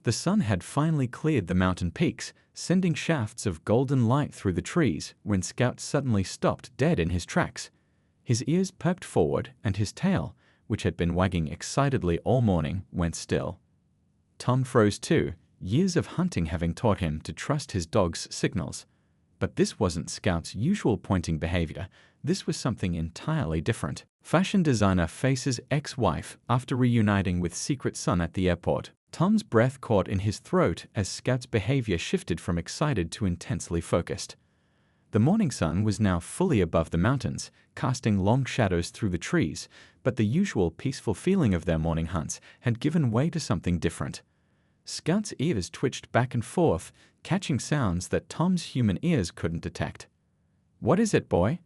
The sun had finally cleared the mountain peaks, sending shafts of golden light through the trees when Scout suddenly stopped dead in his tracks. His ears perked forward and his tail, which had been wagging excitedly all morning, went still. Tom froze too, years of hunting having taught him to trust his dog's signals. But this wasn't Scout's usual pointing behavior. This was something entirely different. Fashion designer faces ex-wife after reuniting with secret son at the airport. Tom's breath caught in his throat as Scout's behavior shifted from excited to intensely focused. The morning sun was now fully above the mountains, casting long shadows through the trees, but the usual peaceful feeling of their morning hunts had given way to something different. Scout's ears twitched back and forth, catching sounds that Tom's human ears couldn't detect. "What is it, boy?"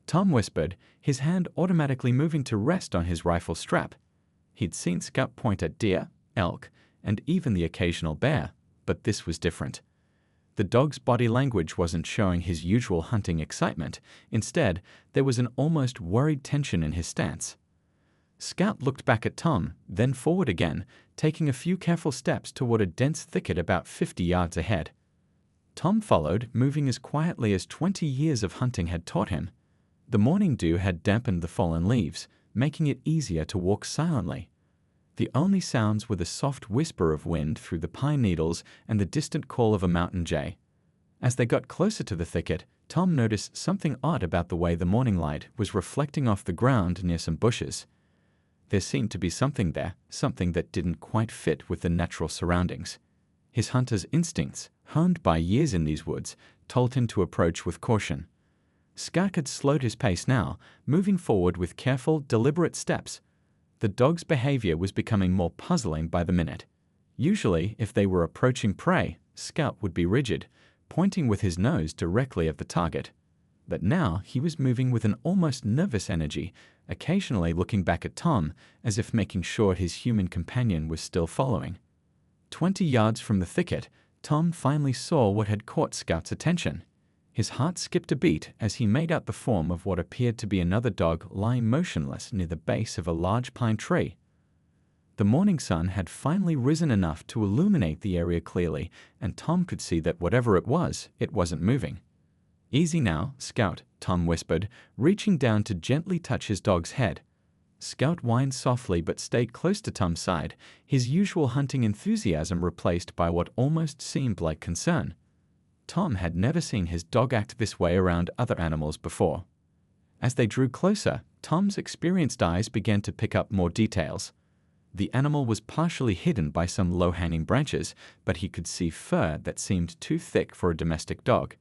Tom whispered, his hand automatically moving to rest on his rifle strap. He'd seen Scout point at deer, elk, and even the occasional bear, but this was different. The dog's body language wasn't showing his usual hunting excitement. Instead, there was an almost worried tension in his stance. Scout looked back at Tom, then forward again, taking a few careful steps toward a dense thicket about 50 yards ahead. Tom followed, moving as quietly as 20 years of hunting had taught him. The morning dew had dampened the fallen leaves, making it easier to walk silently. The only sounds were the soft whisper of wind through the pine needles and the distant call of a mountain jay. As they got closer to the thicket, Tom noticed something odd about the way the morning light was reflecting off the ground near some bushes. There seemed to be something there, something that didn't quite fit with the natural surroundings. His hunter's instincts, honed by years in these woods, told him to approach with caution. Scout had slowed his pace now, moving forward with careful, deliberate steps. The dog's behavior was becoming more puzzling by the minute. Usually, if they were approaching prey, Scout would be rigid, pointing with his nose directly at the target. But now he was moving with an almost nervous energy, occasionally looking back at Tom as if making sure his human companion was still following. 20 yards from the thicket, Tom finally saw what had caught Scout's attention. His heart skipped a beat as he made out the form of what appeared to be another dog lying motionless near the base of a large pine tree. The morning sun had finally risen enough to illuminate the area clearly, and Tom could see that whatever it wasn't moving. "Easy now, Scout," Tom whispered, reaching down to gently touch his dog's head. Scout whined softly but stayed close to Tom's side, his usual hunting enthusiasm replaced by what almost seemed like concern. Tom had never seen his dog act this way around other animals before. As they drew closer, Tom's experienced eyes began to pick up more details. The animal was partially hidden by some low-hanging branches, but he could see fur that seemed too thick for a domestic dog.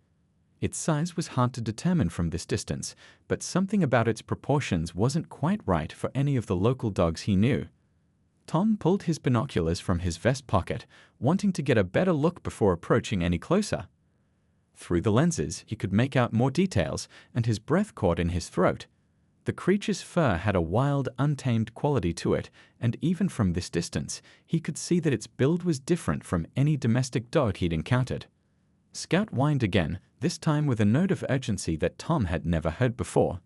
Its size was hard to determine from this distance, but something about its proportions wasn't quite right for any of the local dogs he knew. Tom pulled his binoculars from his vest pocket, wanting to get a better look before approaching any closer. Through the lenses, he could make out more details, and his breath caught in his throat. The creature's fur had a wild, untamed quality to it, and even from this distance, he could see that its build was different from any domestic dog he'd encountered. Scout whined again, this time with a note of urgency that Tom had never heard before.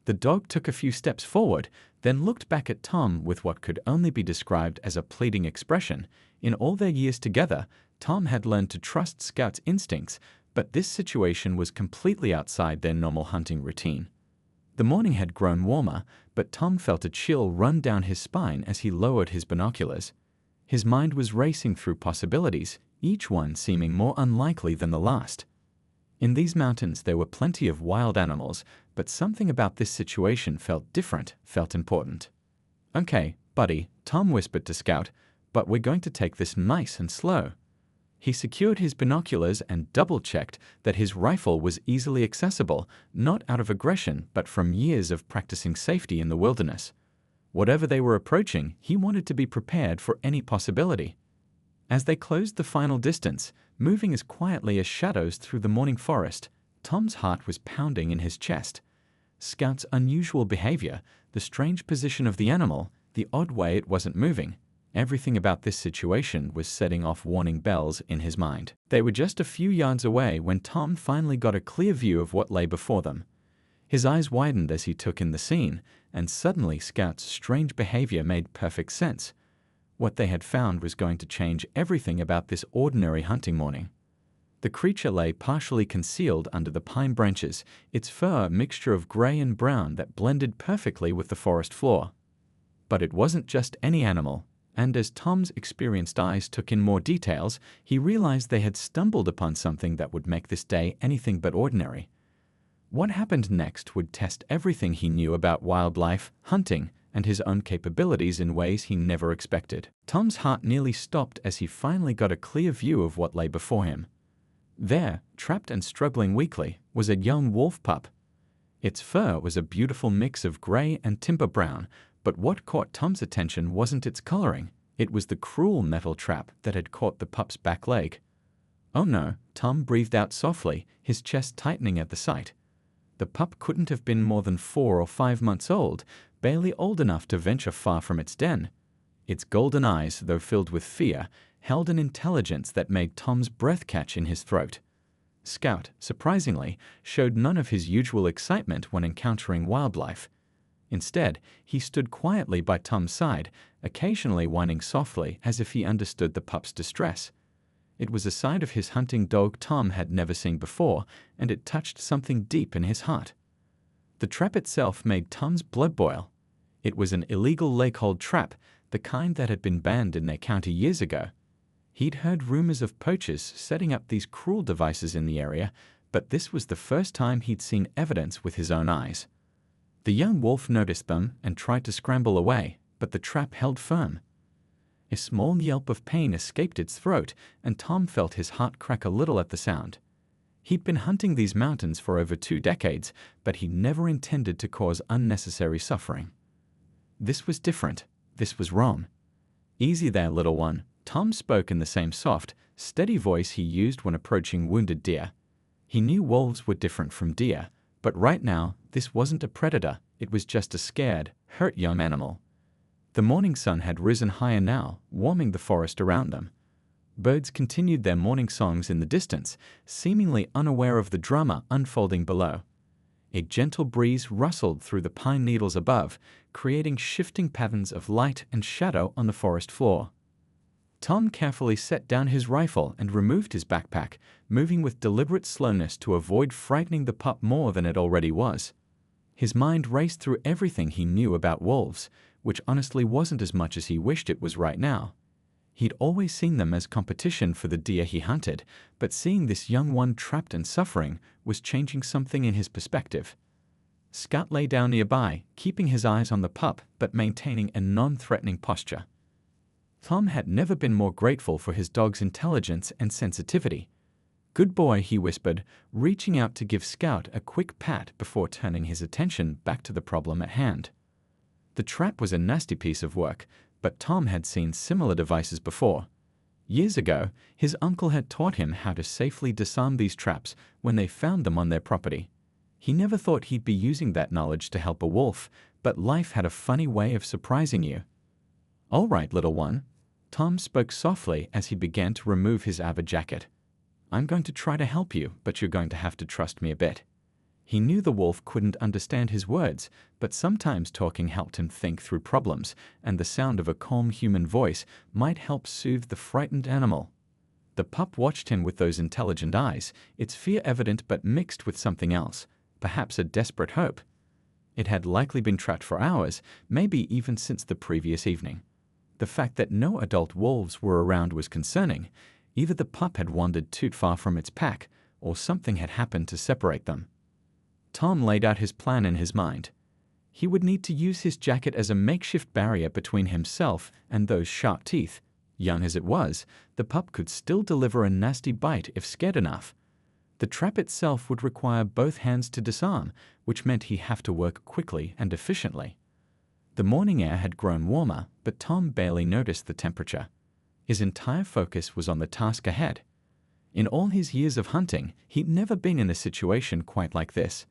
The dog took a few steps forward, then looked back at Tom with what could only be described as a pleading expression. In all their years together, Tom had learned to trust Scout's instincts, but this situation was completely outside their normal hunting routine. The morning had grown warmer, but Tom felt a chill run down his spine as he lowered his binoculars. His mind was racing through possibilities, each one seeming more unlikely than the last. In these mountains there were plenty of wild animals, but something about this situation felt different, felt important. "Okay, buddy," Tom whispered to Scout, "but we're going to take this nice and slow." He secured his binoculars and double-checked that his rifle was easily accessible, not out of aggression, but from years of practicing safety in the wilderness. Whatever they were approaching, he wanted to be prepared for any possibility. As they closed the final distance, moving as quietly as shadows through the morning forest, Tom's heart was pounding in his chest. Scout's unusual behavior, the strange position of the animal, the odd way it wasn't moving, everything about this situation was setting off warning bells in his mind. They were just a few yards away when Tom finally got a clear view of what lay before them. His eyes widened as he took in the scene, and suddenly Scout's strange behavior made perfect sense. What they had found was going to change everything about this ordinary hunting morning. The creature lay partially concealed under the pine branches, its fur a mixture of gray and brown that blended perfectly with the forest floor. But it wasn't just any animal, and as Tom's experienced eyes took in more details, he realized they had stumbled upon something that would make this day anything but ordinary. What happened next would test everything he knew about wildlife, hunting, and his own capabilities in ways he never expected. Tom's heart nearly stopped as he finally got a clear view of what lay before him. There, trapped and struggling weakly, was a young wolf pup. Its fur was a beautiful mix of gray and timber brown, but what caught Tom's attention wasn't its coloring. It was the cruel metal trap that had caught the pup's back leg. Oh no, Tom breathed out softly, his chest tightening at the sight. The pup couldn't have been more than 4 or 5 months old, barely old enough to venture far from its den. Its golden eyes, though filled with fear, held an intelligence that made Tom's breath catch in his throat. Scout, surprisingly, showed none of his usual excitement when encountering wildlife. Instead, he stood quietly by Tom's side, occasionally whining softly as if he understood the pup's distress. It was a side of his hunting dog Tom had never seen before, and it touched something deep in his heart. The trap itself made Tom's blood boil. It was an illegal leg-hold trap, the kind that had been banned in their county years ago. He'd heard rumors of poachers setting up these cruel devices in the area, but this was the first time he'd seen evidence with his own eyes. The young wolf noticed them and tried to scramble away, but the trap held firm. A small yelp of pain escaped its throat, and Tom felt his heart crack a little at the sound. He'd been hunting these mountains for over 2 decades, but he never intended to cause unnecessary suffering. This was different. This was wrong. "Easy there, little one," Tom spoke in the same soft, steady voice he used when approaching wounded deer. He knew wolves were different from deer, but right now, this wasn't a predator, it was just a scared, hurt young animal. The morning sun had risen higher now, warming the forest around them. Birds continued their morning songs in the distance, seemingly unaware of the drama unfolding below. A gentle breeze rustled through the pine needles above, creating shifting patterns of light and shadow on the forest floor. Tom carefully set down his rifle and removed his backpack, moving with deliberate slowness to avoid frightening the pup more than it already was. His mind raced through everything he knew about wolves, which honestly wasn't as much as he wished it was right now. He'd always seen them as competition for the deer he hunted, but seeing this young one trapped and suffering was changing something in his perspective. Scout lay down nearby, keeping his eyes on the pup but maintaining a non-threatening posture. Tom had never been more grateful for his dog's intelligence and sensitivity. "Good boy," he whispered, reaching out to give Scout a quick pat before turning his attention back to the problem at hand. The trap was a nasty piece of work, but Tom had seen similar devices before. Years ago, his uncle had taught him how to safely disarm these traps when they found them on their property. He never thought he'd be using that knowledge to help a wolf, but life had a funny way of surprising you. "All right, little one," Tom spoke softly as he began to remove his ABBA jacket. "I'm going to try to help you, but you're going to have to trust me a bit." He knew the wolf couldn't understand his words, but sometimes talking helped him think through problems, and the sound of a calm human voice might help soothe the frightened animal. The pup watched him with those intelligent eyes, its fear evident but mixed with something else, perhaps a desperate hope. It had likely been trapped for hours, maybe even since the previous evening. The fact that no adult wolves were around was concerning. Either the pup had wandered too far from its pack, or something had happened to separate them. Tom laid out his plan in his mind. He would need to use his jacket as a makeshift barrier between himself and those sharp teeth. Young as it was, the pup could still deliver a nasty bite if scared enough. The trap itself would require both hands to disarm, which meant he'd have to work quickly and efficiently. The morning air had grown warmer, but Tom barely noticed the temperature. His entire focus was on the task ahead. In all his years of hunting, he'd never been in a situation quite like this.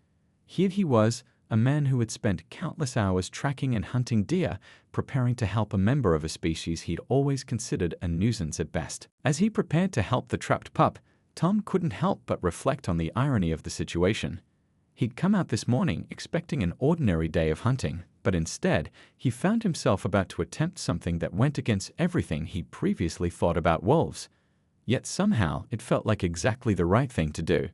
Here he was, a man who had spent countless hours tracking and hunting deer, preparing to help a member of a species he'd always considered a nuisance at best. As he prepared to help the trapped pup, Tom couldn't help but reflect on the irony of the situation. He'd come out this morning expecting an ordinary day of hunting, But instead, he found himself about to attempt something that went against everything he previously thought about wolves. Yet somehow it felt like exactly the right thing to do.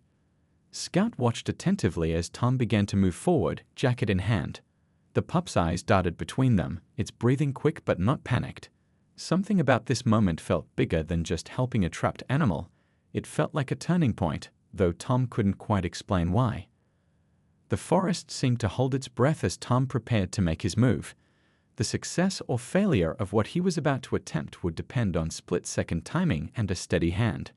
Scout watched attentively as Tom began to move forward, jacket in hand. The pup's eyes darted between them, its breathing quick but not panicked. Something about this moment felt bigger than just helping a trapped animal. It felt like a turning point, though Tom couldn't quite explain why. The forest seemed to hold its breath as Tom prepared to make his move. The success or failure of what he was about to attempt would depend on split-second timing and a steady hand.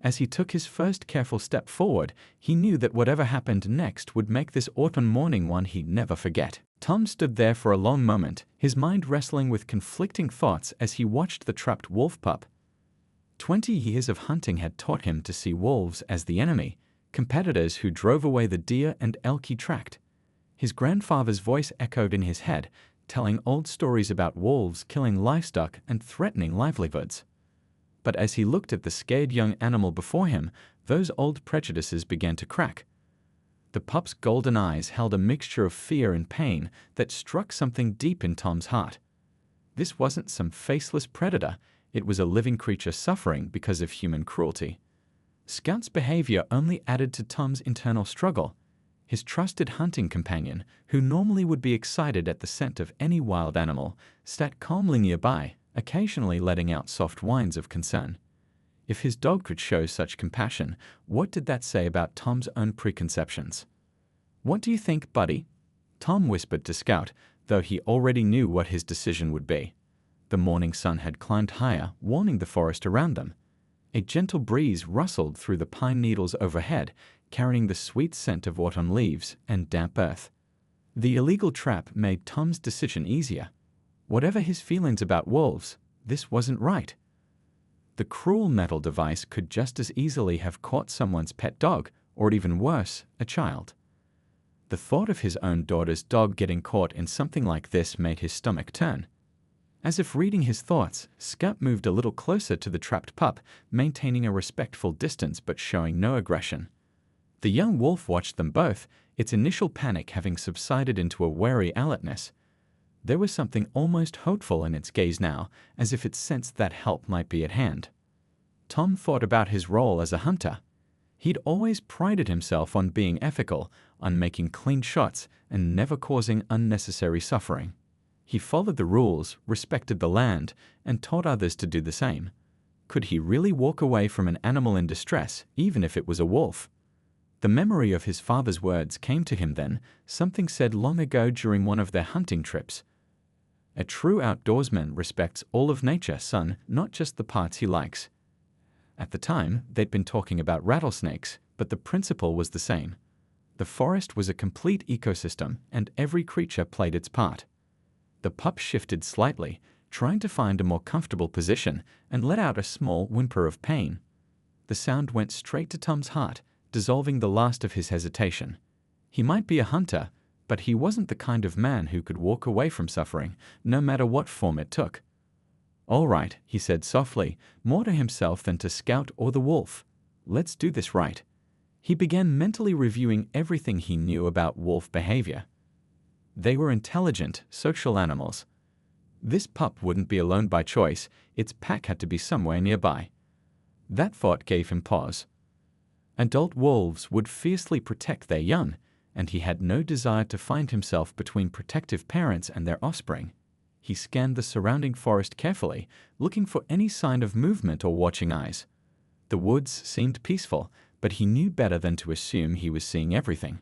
As he took his first careful step forward, he knew that whatever happened next would make this autumn morning one he'd never forget. Tom stood there for a long moment, his mind wrestling with conflicting thoughts as he watched the trapped wolf pup. 20 years of hunting had taught him to see wolves as the enemy, competitors who drove away the deer and elk he tracked. His grandfather's voice echoed in his head, telling old stories about wolves killing livestock and threatening livelihoods. But as he looked at the scared young animal before him, those old prejudices began to crack. The pup's golden eyes held a mixture of fear and pain that struck something deep in Tom's heart. This wasn't some faceless predator, it was a living creature suffering because of human cruelty. Scout's behavior only added to Tom's internal struggle. His trusted hunting companion, who normally would be excited at the scent of any wild animal, sat calmly nearby, occasionally letting out soft whines of concern. If his dog could show such compassion, what did that say about Tom's own preconceptions? "What do you think, buddy?" Tom whispered to Scout, though he already knew what his decision would be. The morning sun had climbed higher, warming the forest around them. A gentle breeze rustled through the pine needles overhead, carrying the sweet scent of autumn leaves and damp earth. The illegal trap made Tom's decision easier. Whatever his feelings about wolves, this wasn't right. The cruel metal device could just as easily have caught someone's pet dog, or even worse, a child. The thought of his own daughter's dog getting caught in something like this made his stomach turn. As if reading his thoughts, Scout moved a little closer to the trapped pup, maintaining a respectful distance but showing no aggression. The young wolf watched them both, its initial panic having subsided into a wary alertness. There was something almost hopeful in its gaze now, as if it sensed that help might be at hand. Tom thought about his role as a hunter. He'd always prided himself on being ethical, on making clean shots, and never causing unnecessary suffering. He followed the rules, respected the land, and taught others to do the same. Could he really walk away from an animal in distress, even if it was a wolf? The memory of his father's words came to him then, something said long ago during one of their hunting trips. "A true outdoorsman respects all of nature, son, not just the parts he likes." At the time, they'd been talking about rattlesnakes, but the principle was the same. The forest was a complete ecosystem, and every creature played its part. The pup shifted slightly, trying to find a more comfortable position, and let out a small whimper of pain. The sound went straight to Tom's heart, dissolving the last of his hesitation. He might be a hunter, but he wasn't the kind of man who could walk away from suffering, no matter what form it took. "All right," he said softly, more to himself than to Scout or the wolf. "Let's do this right." He began mentally reviewing everything he knew about wolf behavior. They were intelligent, social animals. This pup wouldn't be alone by choice, its pack had to be somewhere nearby. That thought gave him pause. Adult wolves would fiercely protect their young, and he had no desire to find himself between protective parents and their offspring. He scanned the surrounding forest carefully, looking for any sign of movement or watching eyes. The woods seemed peaceful, but he knew better than to assume he was seeing everything.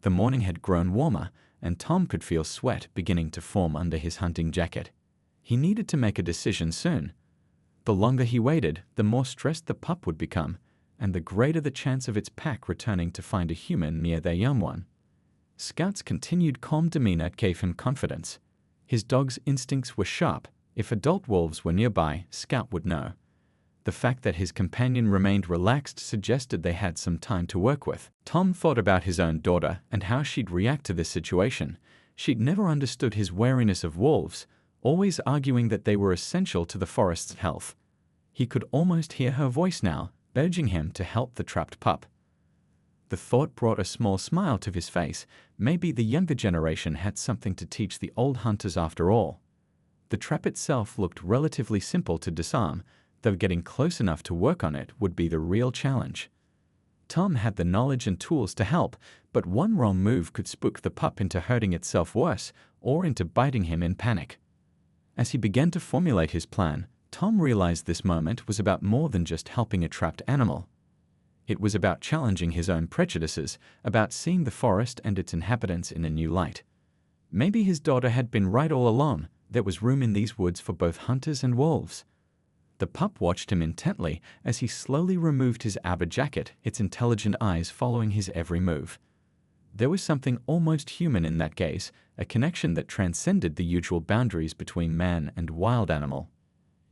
The morning had grown warmer, and Tom could feel sweat beginning to form under his hunting jacket. He needed to make a decision soon. The longer he waited, the more stressed the pup would become, and the greater the chance of its pack returning to find a human near their young one. Scout's continued calm demeanor gave him confidence. His dog's instincts were sharp. If adult wolves were nearby, Scout would know. The fact that his companion remained relaxed suggested they had some time to work with. Tom thought about his own daughter and how she'd react to this situation. She'd never understood his wariness of wolves, always arguing that they were essential to the forest's health. He could almost hear her voice now, urging him to help the trapped pup. The thought brought a small smile to his face. Maybe the younger generation had something to teach the old hunters after all. The trap itself looked relatively simple to disarm, though getting close enough to work on it would be the real challenge. Tom had the knowledge and tools to help, but one wrong move could spook the pup into hurting itself worse or into biting him in panic. As he began to formulate his plan, Tom realized this moment was about more than just helping a trapped animal. It was about challenging his own prejudices, about seeing the forest and its inhabitants in a new light. Maybe his daughter had been right all along. There was room in these woods for both hunters and wolves. The pup watched him intently as he slowly removed his outer jacket, its intelligent eyes following his every move. There was something almost human in that gaze, a connection that transcended the usual boundaries between man and wild animal.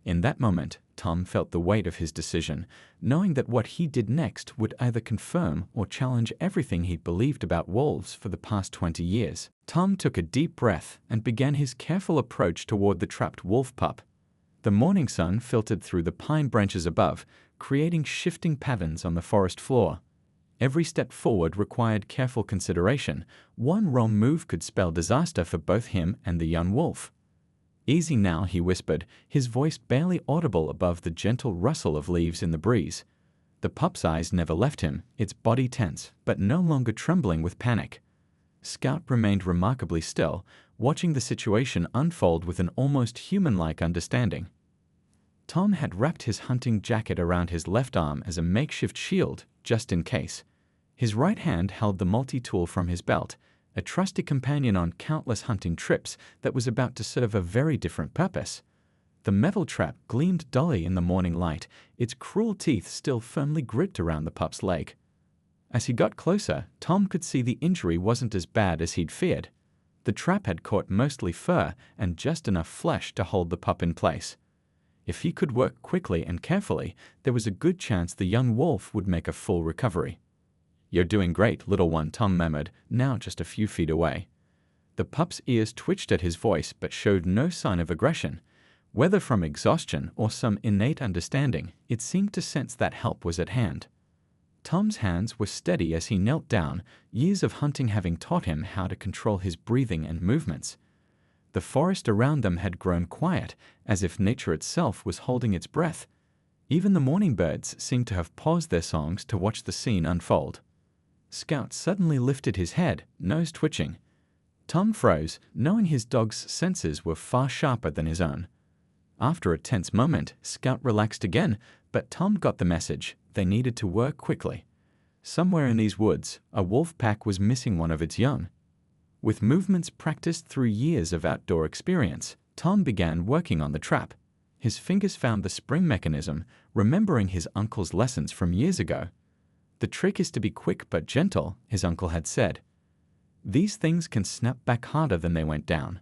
In that moment, Tom felt the weight of his decision, knowing that what he did next would either confirm or challenge everything he'd believed about wolves for the past 20 years. Tom took a deep breath and began his careful approach toward the trapped wolf pup. The morning sun filtered through the pine branches above, creating shifting patterns on the forest floor. Every step forward required careful consideration. One wrong move could spell disaster for both him and the young wolf. "Easy now," he whispered, his voice barely audible above the gentle rustle of leaves in the breeze. The pup's eyes never left him, its body tense, but no longer trembling with panic. Scout remained remarkably still, watching the situation unfold with an almost human-like understanding. Tom had wrapped his hunting jacket around his left arm as a makeshift shield, just in case. His right hand held the multi-tool from his belt, a trusty companion on countless hunting trips that was about to serve a very different purpose. The metal trap gleamed dully in the morning light, its cruel teeth still firmly gripped around the pup's leg. As he got closer, Tom could see the injury wasn't as bad as he'd feared. The trap had caught mostly fur and just enough flesh to hold the pup in place. If he could work quickly and carefully, there was a good chance the young wolf would make a full recovery. "You're doing great, little one," Tom murmured, now just a few feet away. The pup's ears twitched at his voice but showed no sign of aggression. Whether from exhaustion or some innate understanding, it seemed to sense that help was at hand. Tom's hands were steady as he knelt down, years of hunting having taught him how to control his breathing and movements. The forest around them had grown quiet, as if nature itself was holding its breath. Even the morning birds seemed to have paused their songs to watch the scene unfold. Scout suddenly lifted his head, nose twitching. Tom froze, knowing his dog's senses were far sharper than his own. After a tense moment, Scout relaxed again, but Tom got the message. They needed to work quickly. Somewhere in these woods, a wolf pack was missing one of its young. With movements practiced through years of outdoor experience, Tom began working on the trap. His fingers found the spring mechanism, remembering his uncle's lessons from years ago. "The trick is to be quick but gentle," his uncle had said. "These things can snap back harder than they went down."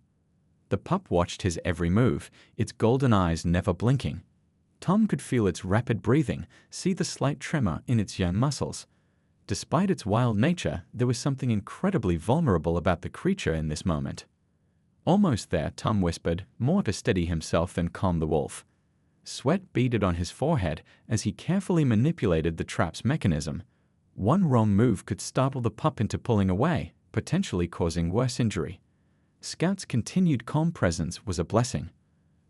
The pup watched his every move, its golden eyes never blinking. Tom could feel its rapid breathing, see the slight tremor in its young muscles. Despite its wild nature, there was something incredibly vulnerable about the creature in this moment. "Almost there," Tom whispered, more to steady himself than calm the wolf. Sweat beaded on his forehead as he carefully manipulated the trap's mechanism. One wrong move could startle the pup into pulling away, potentially causing worse injury. Scout's continued calm presence was a blessing.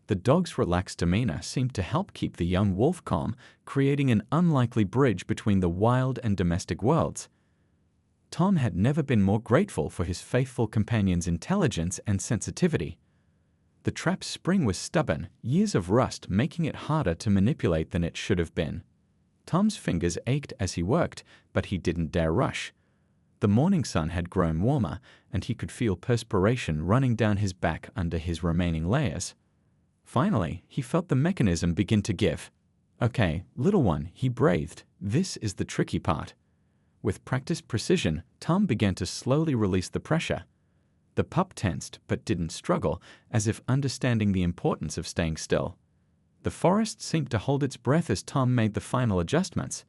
The dog's relaxed demeanor seemed to help keep the young wolf calm, creating an unlikely bridge between the wild and domestic worlds. Tom had never been more grateful for his faithful companion's intelligence and sensitivity. The trap's spring was stubborn, years of rust making it harder to manipulate than it should have been. Tom's fingers ached as he worked, but he didn't dare rush. The morning sun had grown warmer, and he could feel perspiration running down his back under his remaining layers. Finally, he felt the mechanism begin to give. "Okay, little one," he breathed. "This is the tricky part." With practiced precision, Tom began to slowly release the pressure. The pup tensed but didn't struggle, as if understanding the importance of staying still. The forest seemed to hold its breath as Tom made the final adjustments.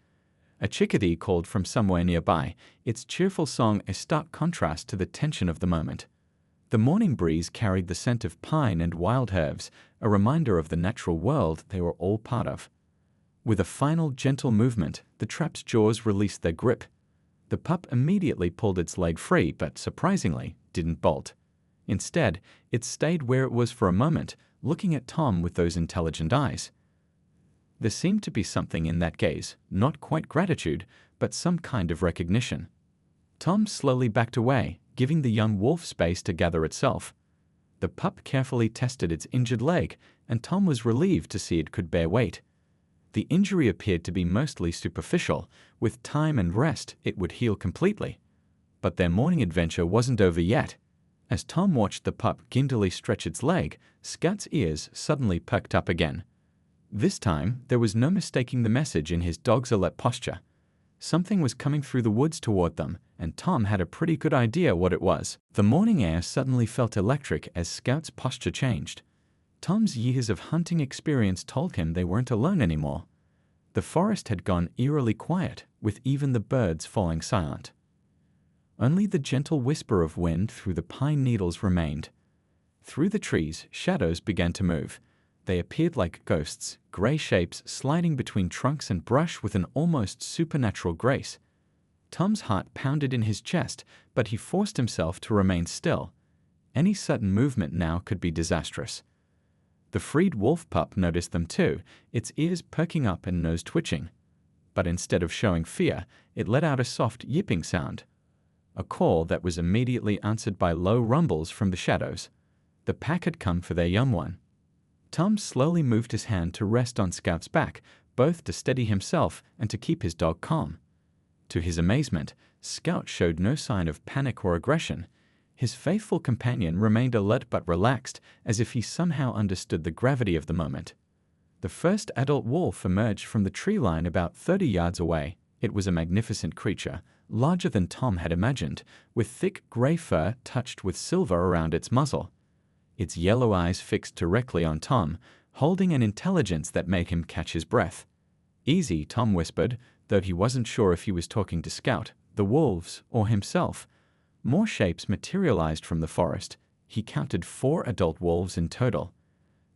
A chickadee called from somewhere nearby, its cheerful song a stark contrast to the tension of the moment. The morning breeze carried the scent of pine and wild herbs, a reminder of the natural world they were all part of. With a final gentle movement, the trap's jaws released their grip. The pup immediately pulled its leg free, but surprisingly, didn't bolt. Instead, it stayed where it was for a moment, looking at Tom with those intelligent eyes. There seemed to be something in that gaze, not quite gratitude, but some kind of recognition. Tom slowly backed away, giving the young wolf space to gather itself. The pup carefully tested its injured leg, and Tom was relieved to see it could bear weight. The injury appeared to be mostly superficial. With time and rest, it would heal completely. But their morning adventure wasn't over yet. As Tom watched the pup giddily stretch its leg, Scout's ears suddenly perked up again. This time, there was no mistaking the message in his dog's alert posture. Something was coming through the woods toward them, and Tom had a pretty good idea what it was. The morning air suddenly felt electric as Scout's posture changed. Tom's years of hunting experience told him they weren't alone anymore. The forest had gone eerily quiet, with even the birds falling silent. Only the gentle whisper of wind through the pine needles remained. Through the trees, shadows began to move. They appeared like ghosts, gray shapes sliding between trunks and brush with an almost supernatural grace. Tom's heart pounded in his chest, but he forced himself to remain still. Any sudden movement now could be disastrous. The freed wolf pup noticed them too, its ears perking up and nose twitching. But instead of showing fear, it let out a soft yipping sound. A call that was immediately answered by low rumbles from the shadows. The pack had come for their young one. Tom slowly moved his hand to rest on Scout's back, both to steady himself and to keep his dog calm. To his amazement, Scout showed no sign of panic or aggression. His faithful companion remained alert but relaxed, as if he somehow understood the gravity of the moment. The first adult wolf emerged from the tree line about 30 yards away. It was a magnificent creature, larger than Tom had imagined, with thick gray fur touched with silver around its muzzle. Its yellow eyes fixed directly on Tom, holding an intelligence that made him catch his breath. "Easy," Tom whispered, though he wasn't sure if he was talking to Scout, the wolves, or himself. More shapes materialized from the forest. He counted 4 adult wolves in total.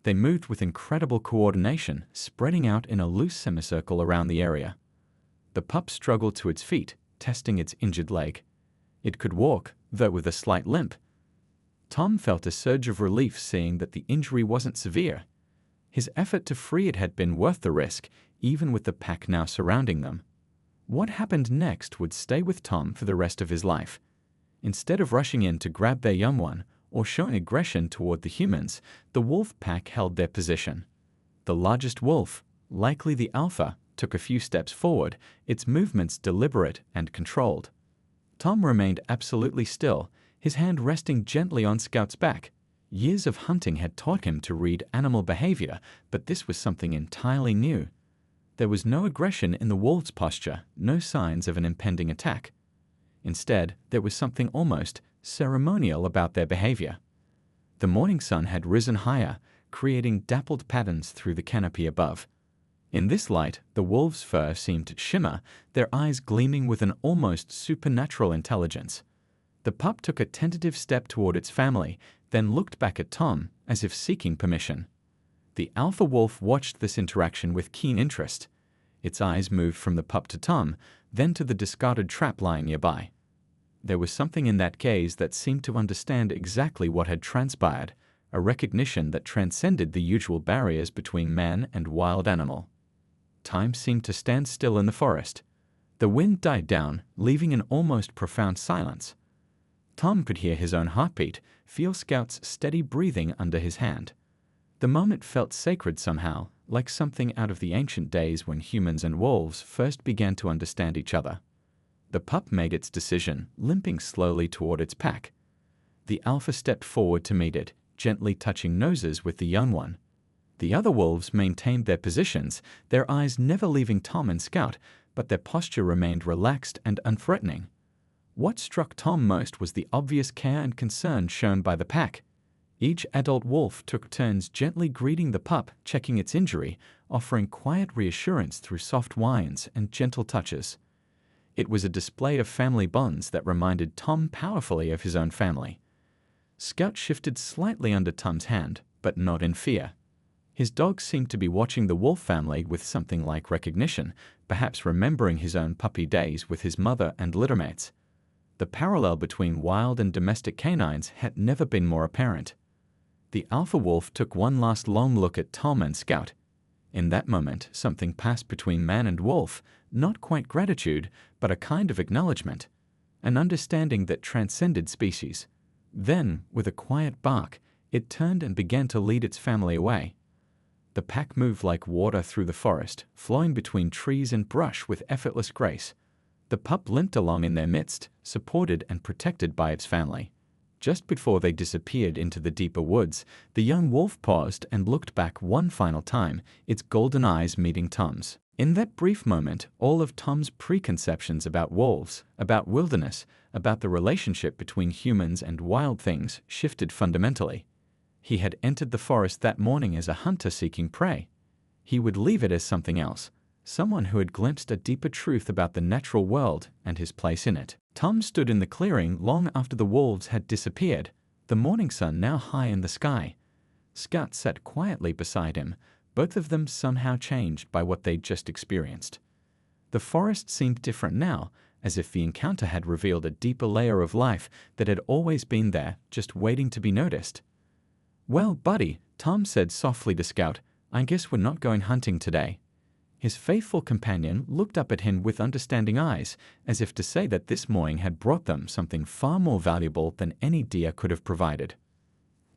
They moved with incredible coordination, spreading out in a loose semicircle around the area. The pup struggled to its feet, testing its injured leg. It could walk, though with a slight limp. Tom felt a surge of relief seeing that the injury wasn't severe. His effort to free it had been worth the risk, even with the pack now surrounding them. What happened next would stay with Tom for the rest of his life. Instead of rushing in to grab their young one, or showing aggression toward the humans, the wolf pack held their position. The largest wolf, likely the alpha, took a few steps forward, its movements deliberate and controlled. Tom remained absolutely still, his hand resting gently on Scout's back. Years of hunting had taught him to read animal behavior, but this was something entirely new. There was no aggression in the wolf's posture, no signs of an impending attack. Instead, there was something almost ceremonial about their behavior. The morning sun had risen higher, creating dappled patterns through the canopy above. In this light, the wolf's fur seemed to shimmer, their eyes gleaming with an almost supernatural intelligence. The pup took a tentative step toward its family, then looked back at Tom, as if seeking permission. The alpha wolf watched this interaction with keen interest. Its eyes moved from the pup to Tom, then to the discarded trap lying nearby. There was something in that gaze that seemed to understand exactly what had transpired, a recognition that transcended the usual barriers between man and wild animal. Time seemed to stand still in the forest. The wind died down, leaving an almost profound silence. Tom could hear his own heartbeat, feel Scout's steady breathing under his hand. The moment felt sacred somehow, like something out of the ancient days when humans and wolves first began to understand each other. The pup made its decision, limping slowly toward its pack. The alpha stepped forward to meet it, gently touching noses with the young one. The other wolves maintained their positions, their eyes never leaving Tom and Scout, but their posture remained relaxed and unthreatening. What struck Tom most was the obvious care and concern shown by the pack. Each adult wolf took turns gently greeting the pup, checking its injury, offering quiet reassurance through soft whines and gentle touches. It was a display of family bonds that reminded Tom powerfully of his own family. Scout shifted slightly under Tom's hand, but not in fear. His dog seemed to be watching the wolf family with something like recognition, perhaps remembering his own puppy days with his mother and littermates. The parallel between wild and domestic canines had never been more apparent. The alpha wolf took one last long look at Tom and Scout. In that moment, something passed between man and wolf, not quite gratitude, but a kind of acknowledgement, an understanding that transcended species. Then, with a quiet bark, it turned and began to lead its family away. The pack moved like water through the forest, flowing between trees and brush with effortless grace. The pup limped along in their midst, supported and protected by its family. Just before they disappeared into the deeper woods, the young wolf paused and looked back one final time, its golden eyes meeting Tom's. In that brief moment, all of Tom's preconceptions about wolves, about wilderness, about the relationship between humans and wild things shifted fundamentally. He had entered the forest that morning as a hunter seeking prey. He would leave it as something else, someone who had glimpsed a deeper truth about the natural world and his place in it. Tom stood in the clearing long after the wolves had disappeared, the morning sun now high in the sky. Scout sat quietly beside him, both of them somehow changed by what they'd just experienced. The forest seemed different now, as if the encounter had revealed a deeper layer of life that had always been there, just waiting to be noticed. "Well, buddy," Tom said softly to Scout, "I guess we're not going hunting today." His faithful companion looked up at him with understanding eyes, as if to say that this morning had brought them something far more valuable than any deer could have provided.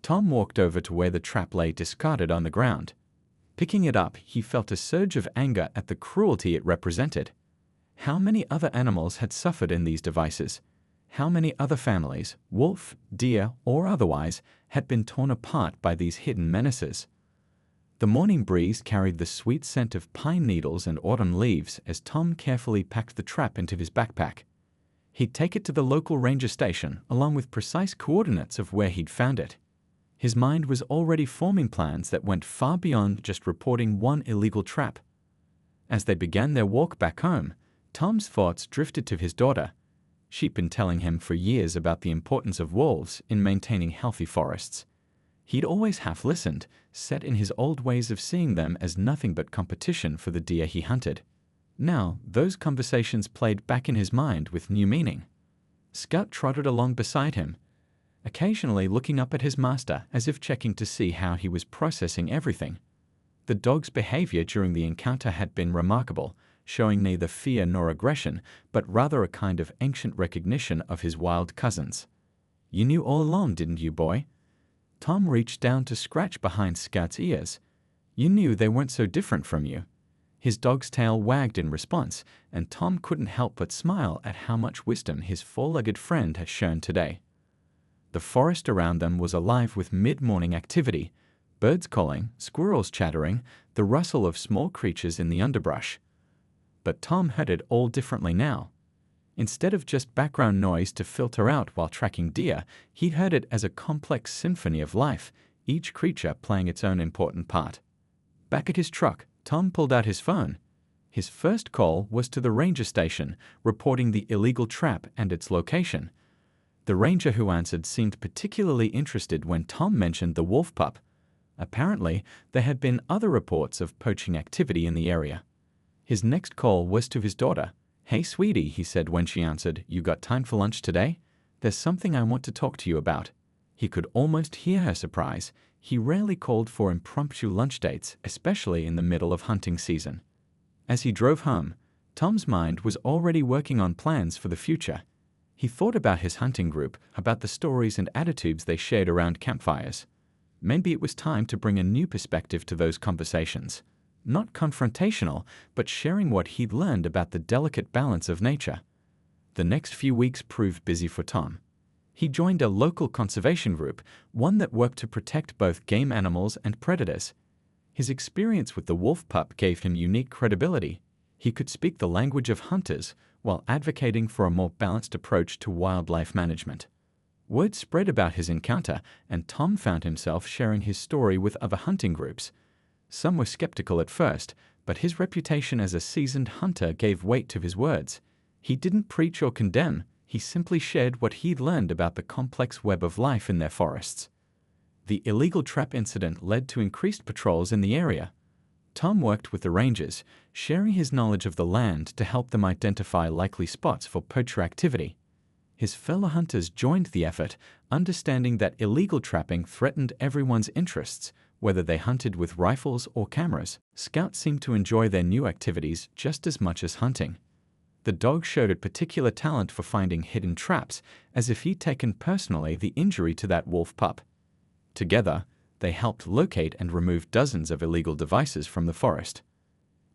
Tom walked over to where the trap lay discarded on the ground. Picking it up, he felt a surge of anger at the cruelty it represented. How many other animals had suffered in these devices? How many other families, wolf, deer, or otherwise, had been torn apart by these hidden menaces? The morning breeze carried the sweet scent of pine needles and autumn leaves as Tom carefully packed the trap into his backpack. He'd take it to the local ranger station, along with precise coordinates of where he'd found it. His mind was already forming plans that went far beyond just reporting one illegal trap. As they began their walk back home, Tom's thoughts drifted to his daughter. She'd been telling him for years about the importance of wolves in maintaining healthy forests. He'd always half listened, set in his old ways of seeing them as nothing but competition for the deer he hunted. Now, those conversations played back in his mind with new meaning. Scout trotted along beside him, occasionally looking up at his master as if checking to see how he was processing everything. The dog's behavior during the encounter had been remarkable, showing neither fear nor aggression, but rather a kind of ancient recognition of his wild cousins. "You knew all along, didn't you, boy?" Tom reached down to scratch behind Scout's ears. "You knew they weren't so different from you." His dog's tail wagged in response, and Tom couldn't help but smile at how much wisdom his four-legged friend had shown today. The forest around them was alive with mid-morning activity, birds calling, squirrels chattering, the rustle of small creatures in the underbrush. But Tom heard it all differently now. Instead of just background noise to filter out while tracking deer, he heard it as a complex symphony of life, each creature playing its own important part. Back at his truck, Tom pulled out his phone. His first call was to the ranger station, reporting the illegal trap and its location. The ranger who answered seemed particularly interested when Tom mentioned the wolf pup. Apparently, there had been other reports of poaching activity in the area. His next call was to his daughter. "Hey, sweetie," he said when she answered, "You got time for lunch today? There's something I want to talk to you about." He could almost hear her surprise. He rarely called for impromptu lunch dates, especially in the middle of hunting season. As he drove home, Tom's mind was already working on plans for the future. He thought about his hunting group, about the stories and attitudes they shared around campfires. Maybe it was time to bring a new perspective to those conversations. Not confrontational, but sharing what he'd learned about the delicate balance of nature. The next few weeks proved busy for Tom. He joined a local conservation group, one that worked to protect both game animals and predators. His experience with the wolf pup gave him unique credibility. He could speak the language of hunters while advocating for a more balanced approach to wildlife management. Word spread about his encounter, and Tom found himself sharing his story with other hunting groups. Some were skeptical at first, but his reputation as a seasoned hunter gave weight to his words. He didn't preach or condemn, he simply shared what he'd learned about the complex web of life in their forests. The illegal trap incident led to increased patrols in the area. Tom worked with the rangers, sharing his knowledge of the land to help them identify likely spots for poacher activity. His fellow hunters joined the effort, understanding that illegal trapping threatened everyone's interests, whether they hunted with rifles or cameras. Scouts seemed to enjoy their new activities just as much as hunting. The dog showed a particular talent for finding hidden traps, as if he'd taken personally the injury to that wolf pup. Together, they helped locate and remove dozens of illegal devices from the forest.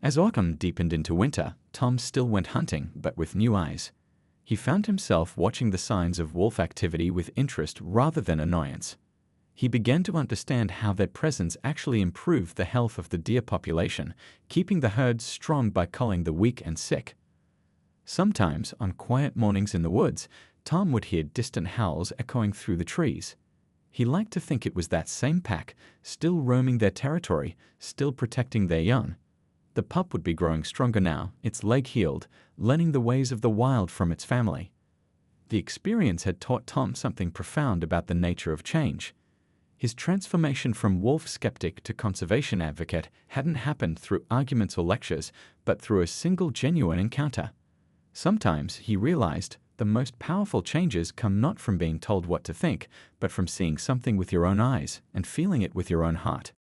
As autumn deepened into winter, Tom still went hunting, but with new eyes. He found himself watching the signs of wolf activity with interest rather than annoyance. He began to understand how their presence actually improved the health of the deer population, keeping the herd strong by culling the weak and sick. Sometimes, on quiet mornings in the woods, Tom would hear distant howls echoing through the trees. He liked to think it was that same pack, still roaming their territory, still protecting their young. The pup would be growing stronger now, its leg healed, learning the ways of the wild from its family. The experience had taught Tom something profound about the nature of change. His transformation from wolf skeptic to conservation advocate hadn't happened through arguments or lectures, but through a single genuine encounter. Sometimes, he realized, the most powerful changes come not from being told what to think, but from seeing something with your own eyes and feeling it with your own heart.